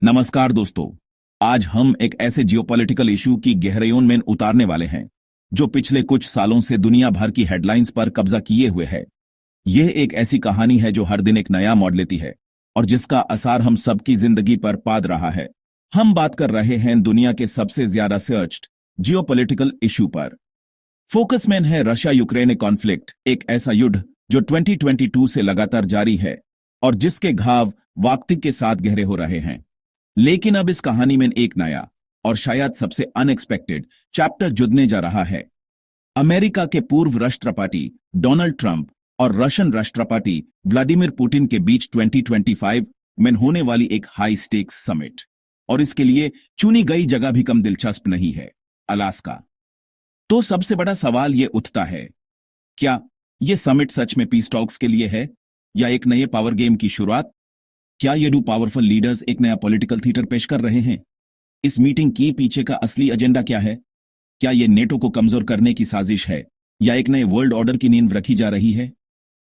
नमस्कार दोस्तों। आज हम एक ऐसे जियोपॉलिटिकल इशू की गहराइयों में उतारने वाले हैं जो पिछले कुछ सालों से दुनिया भर की हेडलाइंस पर कब्जा किए हुए है। यह एक ऐसी कहानी है जो हर दिन एक नया मोड़ लेती है और जिसका असर हम सबकी जिंदगी पर पाद रहा है। हम बात कर रहे हैं दुनिया के सबसे ज्यादा सर्च्ड जियोपॉलिटिकल इशू पर। फोकस में है रशिया यूक्रेन कॉन्फ्लिक्ट, एक ऐसा युद्ध जो 2022 से लगातार जारी है और जिसके घाव वक्त के साथ गहरे हो रहे हैं। लेकिन अब इस कहानी में एक नया और शायद सबसे अनएक्सपेक्टेड चैप्टर जुड़ने जा रहा है। अमेरिका के पूर्व राष्ट्रपति डोनाल्ड ट्रंप और रशियन राष्ट्रपति व्लादिमीर पुतिन के बीच 2025 में होने वाली एक हाई स्टेक्स समिट, और इसके लिए चुनी गई जगह भी कम दिलचस्प नहीं है, अलास्का। तो सबसे बड़ा सवाल यह उठता है, क्या यह समिट सच में पीस टॉक्स के लिए है या एक नए पावर गेम की शुरुआत? क्या ये दो पावरफुल लीडर्स एक नया पॉलिटिकल थिएटर पेश कर रहे हैं? इस मीटिंग के पीछे का असली एजेंडा क्या है? क्या ये नेटो को कमजोर करने की साजिश है या एक नए वर्ल्ड ऑर्डर की नींव रखी जा रही है?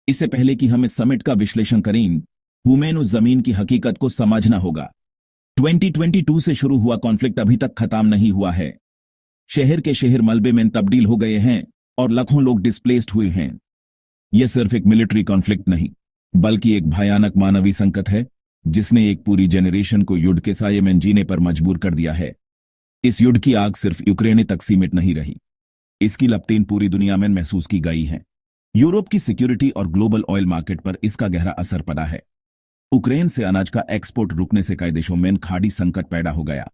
इससे पहले कि हम इस समिट का विश्लेषण करें, हमें उस जमीन की हकीकत को समझना होगा। 2022 से शुरू हुआ कॉन्फ्लिक्ट अभी तक खत्म नहीं हुआ है। शहर के शहर मलबे में तब्दील हो गए हैं और लाखों लोग डिस्प्लेस्ड हुए हैं। यह सिर्फ एक मिलिट्री कॉन्फ्लिक्ट नहीं, बल्कि एक भयानक मानवीय संकट है जिसने एक पूरी जनरेशन को युद्ध के साये में जीने पर मजबूर कर दिया है। इस युद्ध की आग सिर्फ यूक्रेन तक सीमित नहीं रही, इसकी लपटें पूरी दुनिया में महसूस की गई हैं। यूरोप की सिक्योरिटी और ग्लोबल ऑयल मार्केट पर इसका गहरा असर पड़ा है। यूक्रेन से अनाज का एक्सपोर्ट रुकने से कई देशों में खाड़ी संकट पैदा हो गया।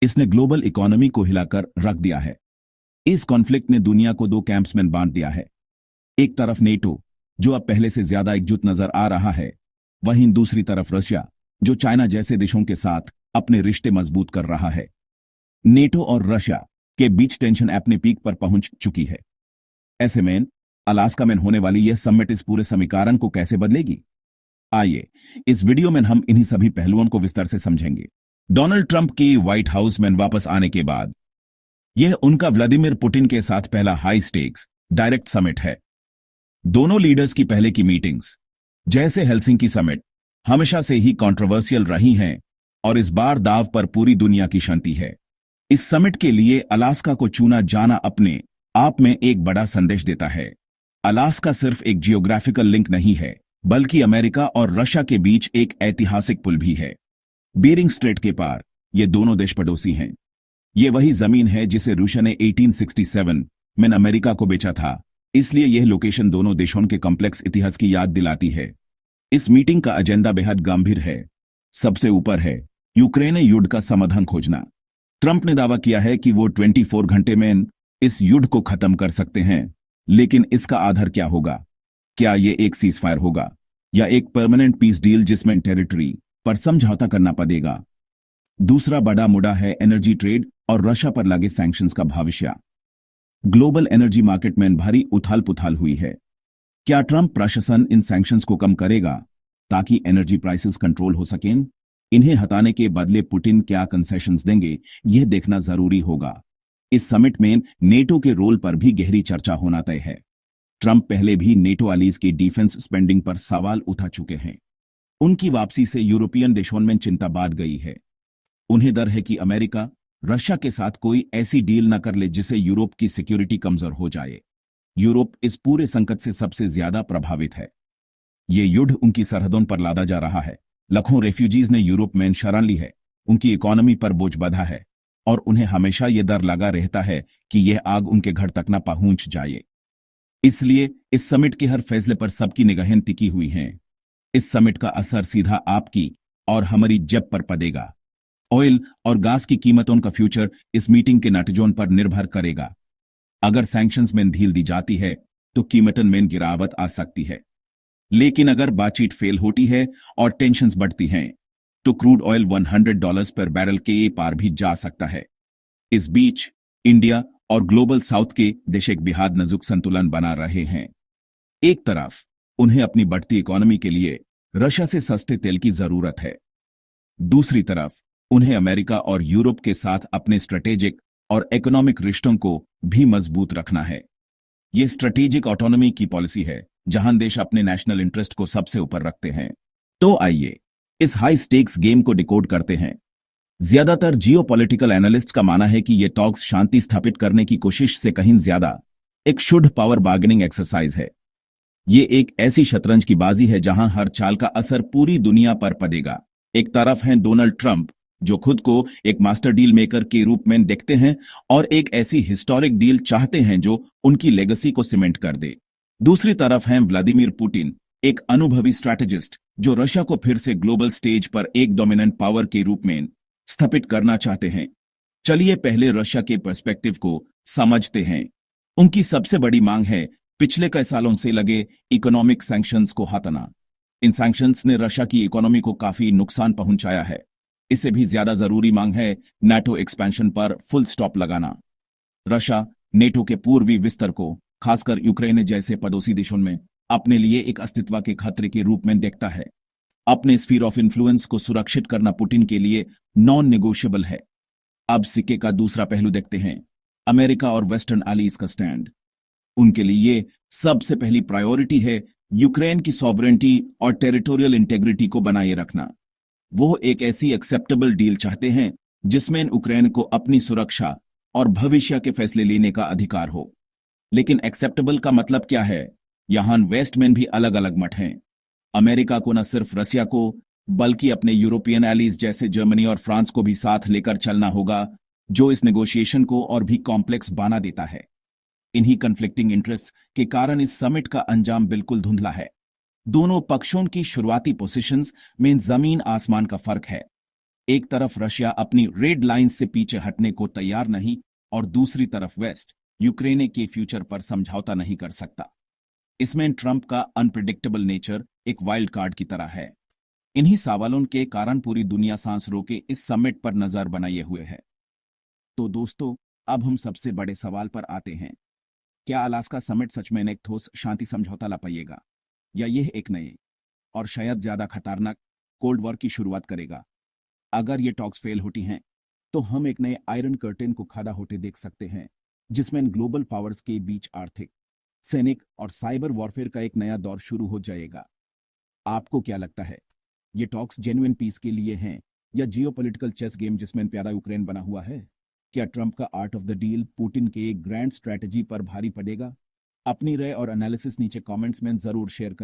इसने ग्लोबल इकोनॉमी को हिलाकर रख दिया है। इस कॉन्फ्लिक्ट ने दुनिया को दो कैंप्स में बांट दिया है। एक तरफ नेटो, जो अब पहले से ज्यादा एकजुट नजर आ रहा है, वहीं दूसरी तरफ रशिया, जो चाइना जैसे देशों के साथ अपने रिश्ते मजबूत कर रहा है। नेटो और रशिया के बीच टेंशन अपने पीक पर पहुंच चुकी है। ऐसे में अलास्का में होने वाली यह समिट इस पूरे समीकरण को कैसे बदलेगी? आइए इस वीडियो में हम इन्हीं सभी पहलुओं को विस्तार से समझेंगे। डोनाल्ड ट्रंप की व्हाइट हाउस में वापस आने के बाद यह उनका व्लादिमीर पुतिन के साथ पहला हाई स्टेक्स डायरेक्ट समिट है। दोनों लीडर्स की पहले की मीटिंग्स, जैसे हेलसिंकी समिट, हमेशा से ही कंट्रोवर्शियल रही हैं और इस बार दाव पर पूरी दुनिया की शांति है। इस समिट के लिए अलास्का को चुना जाना अपने आप में एक बड़ा संदेश देता है। अलास्का सिर्फ एक जियोग्राफिकल लिंक नहीं है, बल्कि अमेरिका और रशिया के बीच एक ऐतिहासिक पुल भी है। बेरिंग स्ट्रेट के पार ये दोनों देश पड़ोसी हैं। ये वही जमीन है जिसे रूस ने 1867 में अमेरिका को बेचा था, इसलिए यह लोकेशन दोनों देशों के कॉम्प्लेक्स इतिहास की याद दिलाती है। इस मीटिंग का एजेंडा बेहद गंभीर है। सबसे ऊपर है यूक्रेन युद्ध का समाधान खोजना। ट्रंप ने दावा किया है कि वो 24 घंटे में इस युद्ध को खत्म कर सकते हैं, लेकिन इसका आधार क्या होगा? क्या यह एक सीजफायर होगा या एक परमानेंट पीस डील जिसमें टेरिटरी पर समझौता करना पड़ेगा? दूसरा बड़ा मुद्दा है एनर्जी ट्रेड और रशिया पर लगे सैंक्शंस का भविष्य। ग्लोबल एनर्जी मार्केट में भारी उथाल पुथाल हुई है। क्या ट्रंप प्रशासन इन सैंक्शंस को कम करेगा ताकि एनर्जी प्राइसेस कंट्रोल हो सकें? इन्हें हटाने के बदले पुतिन क्या कंसेशंस देंगे, यह देखना जरूरी होगा। इस समिट में नेटो के रोल पर भी गहरी चर्चा होना तय है। ट्रंप पहले भी नेटो अलीज की डिफेंस स्पेंडिंग पर सवाल उठा चुके हैं। उनकी वापसी से यूरोपियन देशों में चिंता बढ़ गई है। उन्हें डर है कि अमेरिका रशिया के साथ कोई ऐसी डील न कर ले जिससे यूरोप की सिक्योरिटी कमजोर हो जाए। यूरोप इस पूरे संकट से सबसे ज्यादा प्रभावित है। ये युद्ध उनकी सरहदों पर लादा जा रहा है। लाखों रेफ्यूजीज ने यूरोप में शरण ली है, उनकी इकोनॉमी पर बोझ बढ़ा है और उन्हें हमेशा यह डर लगा रहता है कि यह आग उनके घर तक न पहुंच जाए। इसलिए इस समिट के हर फैसले पर सबकी निगाहें टिकी हुई हैं। इस समिट का असर सीधा आपकी और हमारी जेब पर पड़ेगा। ऑयल और गैस की कीमतों का फ्यूचर इस मीटिंग के नतीजों पर निर्भर करेगा। अगर सैंक्शंस में ढील दी जाती है तो कीमतों में गिरावट आ सकती है, लेकिन अगर बातचीत फेल होती है और टेंशन्स बढ़ती हैं तो क्रूड ऑयल $100 पर बैरल के पार भी जा सकता है। इस बीच इंडिया और ग्लोबल साउथ के देश एक बेहद नाजुक संतुलन बना रहे हैं। एक तरफ उन्हें अपनी बढ़ती इकोनॉमी के लिए रशिया से सस्ते तेल की जरूरत है, दूसरी तरफ उन्हें अमेरिका और यूरोप के साथ अपने स्ट्रेटेजिक और इकोनॉमिक रिश्तों को भी मजबूत रखना है। यह स्ट्रेटेजिक ऑटोनॉमी की पॉलिसी है, जहां देश अपने नेशनल इंटरेस्ट को सबसे ऊपर रखते हैं। तो आइए इस हाई स्टेक्स गेम को डिकोड करते हैं। ज्यादातर जियोपॉलिटिकल एनालिस्ट्स का मानना है कि ये टॉक्स शांति स्थापित करने की कोशिश से कहीं ज्यादा एक शुद्ध पावर बार्गेनिंग एक्सरसाइज है। ये एक ऐसी शतरंज की बाजी है जहां हर चाल का असर पूरी दुनिया पर पड़ेगा। एक तरफ हैं डोनाल्ड ट्रंप, जो खुद को एक मास्टर डील मेकर के रूप में देखते हैं और एक ऐसी हिस्टोरिक डील चाहते हैं जो उनकी लेगेसी को सीमेंट कर दे। दूसरी तरफ हैं व्लादिमीर पुतिन, एक अनुभवी स्ट्रैटेजिस्ट जो रशिया को फिर से ग्लोबल स्टेज पर एक डोमिनेंट पावर के रूप में स्थापित करना चाहते हैं। चलिए पहले रशिया के पर्सपेक्टिव को समझते हैं। उनकी सबसे बड़ी मांग है पिछले कई सालों से लगे इकोनॉमिक सैंक्शंस को हटाना। इन सैंक्शंस ने रशिया की इकोनॉमी को काफी नुकसान पहुंचाया है। इससे भी ज्यादा जरूरी मांग है नाटो एक्सपेंशन पर फुल स्टॉप लगाना। रशिया नेटो के पूर्वी विस्तार को, खासकर यूक्रेन जैसे पड़ोसी देशों में, अपने लिए एक अस्तित्व के खतरे के रूप में देखता है। अपने स्फीयर ऑफ इन्फ्लुएंस को सुरक्षित करना पुतिन के लिए नॉन नेगोशिएबल है। अब सिक्के का दूसरा पहलू देखते हैं, अमेरिका और वेस्टर्न एलीज का स्टैंड। उनके लिए सबसे पहली प्रायोरिटी है यूक्रेन की सॉवरेनिटी और टेरिटोरियल इंटेग्रिटी को बनाए रखना। वो एक ऐसी एक्सेप्टेबल डील चाहते हैं जिसमें यूक्रेन को अपनी सुरक्षा और भविष्य के फैसले लेने का अधिकार हो। लेकिन एक्सेप्टेबल का मतलब क्या है? यहां वेस्ट में भी अलग अलग मत हैं। अमेरिका को न सिर्फ रशिया को बल्कि अपने यूरोपियन एलीज जैसे जर्मनी और फ्रांस को भी साथ लेकर चलना होगा, जो इस नेगोशिएशन को और भी कॉम्प्लेक्स बना देता है। इन्हीं कन्फ्लिक्टिंग इंटरेस्ट के कारण इस समिट का अंजाम बिल्कुल धुंधला है। दोनों पक्षों की शुरुआती पोजीशंस में जमीन आसमान का फर्क है। एक तरफ रशिया अपनी रेड लाइंस से पीछे हटने को तैयार नहीं और दूसरी तरफ वेस्ट यूक्रेन के फ्यूचर पर समझौता नहीं कर सकता। इसमें ट्रंप का अनप्रिडिक्टेबल नेचर एक वाइल्ड कार्ड की तरह है। इन्हीं सवालों के कारण पूरी दुनिया सांस रोके इस समिट पर नजर बनाए हुए है। तो दोस्तों, अब हम सबसे बड़े सवाल पर आते हैं। क्या अलास्का समिट सच में एक ठोस शांति समझौता ला पाएगा, या यह एक नए और शायद ज्यादा खतरनाक कोल्ड वॉर की शुरुआत करेगा? अगर ये टॉक्स फेल होती हैं तो हम एक नए आयरन कर्टेन को खड़ा होते देख सकते हैं, जिसमें ग्लोबल पावर्स के बीच आर्थिक, सैनिक और साइबर वॉरफेयर का एक नया दौर शुरू हो जाएगा। आपको क्या लगता है, ये टॉक्स जेन्युइन पीस के लिए हैं या जियोपॉलिटिकल चेस गेम जिसमें प्यारा यूक्रेन बना हुआ है? क्या ट्रंप का art of the deal Putin के ग्रैंड स्ट्रैटेजी पर भारी पड़ेगा? अपनी राय और एनालिसिस नीचे कमेंट्स में जरूर शेयर करें।